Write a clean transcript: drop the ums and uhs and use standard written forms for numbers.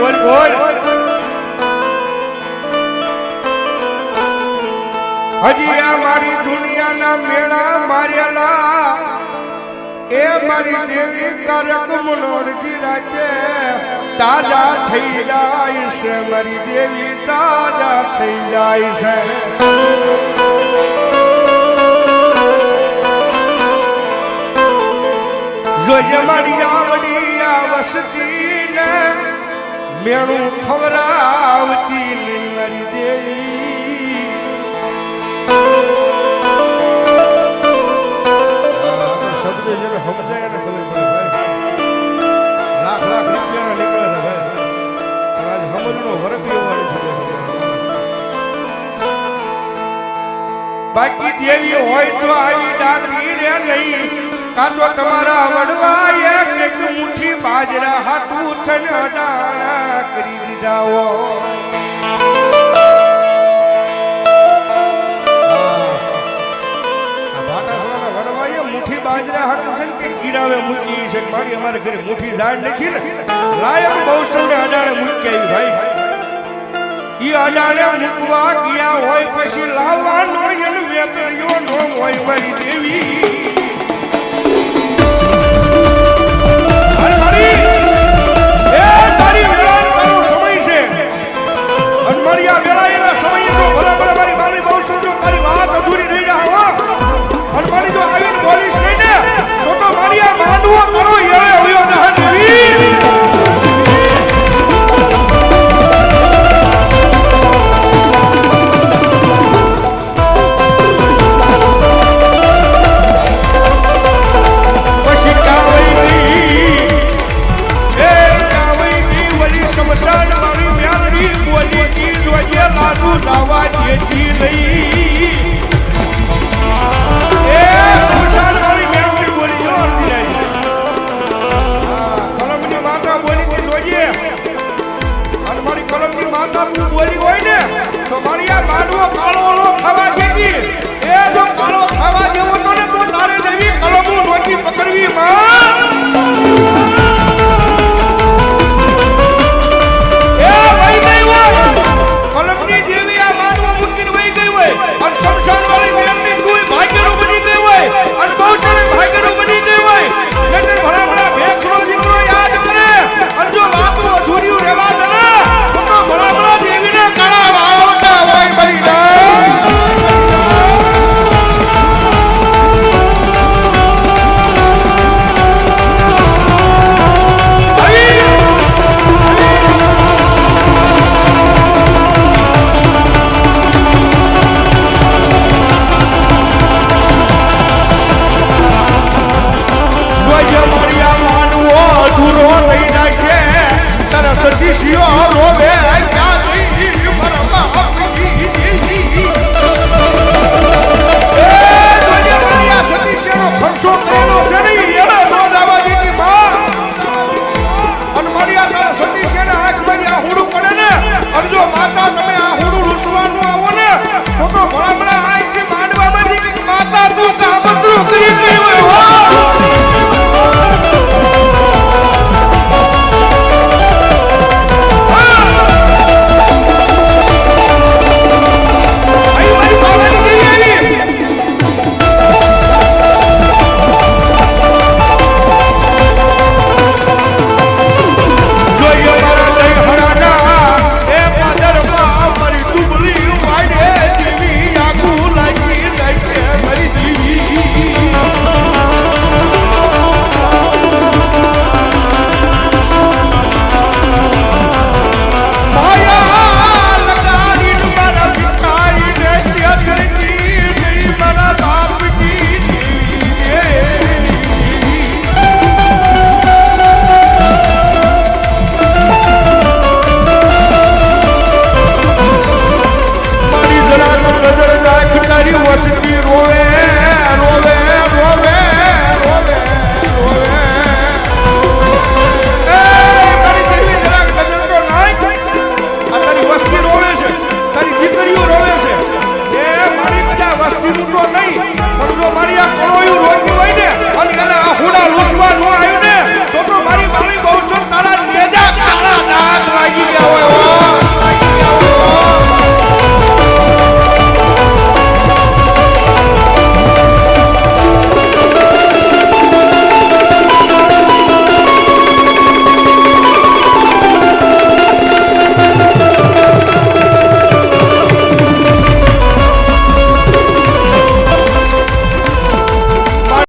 બોલ બોલ હજી આ મારી દુનિયાના મેળા માર્યાલા એ મારી દેવી કારક મનોરજી રાતે તાજા થઈ જાય છે મારી દેવી તાજા થઈ જાય છે જોજે મારી આવડી આ વસતી ને મેણું ખવડાવતી મારી દેવી શબ્દ જેને સમજાય ને ખબર પડે ભાઈ લાખ લાખ રૂપિયા નીકળે છે ભાઈ આજ સમજનો વર્ગ લેવાની છે બાકી દેવી હોય તો આવી દાતી રે નહીં કાતો તમારા વડવા એક મુઠ્ઠી બાજરા હાટું થન અડાણા કરી દીધા હો મુઠ્ઠી બાજરા હાટું છે કે ગીરાવે મૂકી છે મારી અમારે ઘરે મુઠ્ઠી ઝાડ નથી ને લાયક બહુ સૌને અડાણે મૂકી આવી ભાઈ ઈ અડાણે મૂકવા ગયા હોય પછી લાવવાનો એને વેતરિયો નો હોય મારી દેવી બોલી હોય ને તો મારી આ માંડવો કાળો ખાવા જેવી એ જો કાળો ખાવા જેવો તો ને તો તારે દેવી કલમો નોતી પકડવી માં એ ભાઈ ગઈ હોય કલમની દેવી આ માંડવો મૂકીને વઈ ગઈ હોય અને શમશાન વાળી મેલની કોઈ ભાગ્યનો બની ગઈ હોય અને બહુચરે ભાગ્યનો બની ગઈ હોય એટલે ભલા ભલા ભેખનો દીકરો યાદ કરે અને જો વાતો અધૂરી રહેવા દે તો ભલા ભલા દેવીને કળા આવતા હોય બરી મારી આ માનવો અધૂરો થઈ જાય છે તારા સતીશીઓ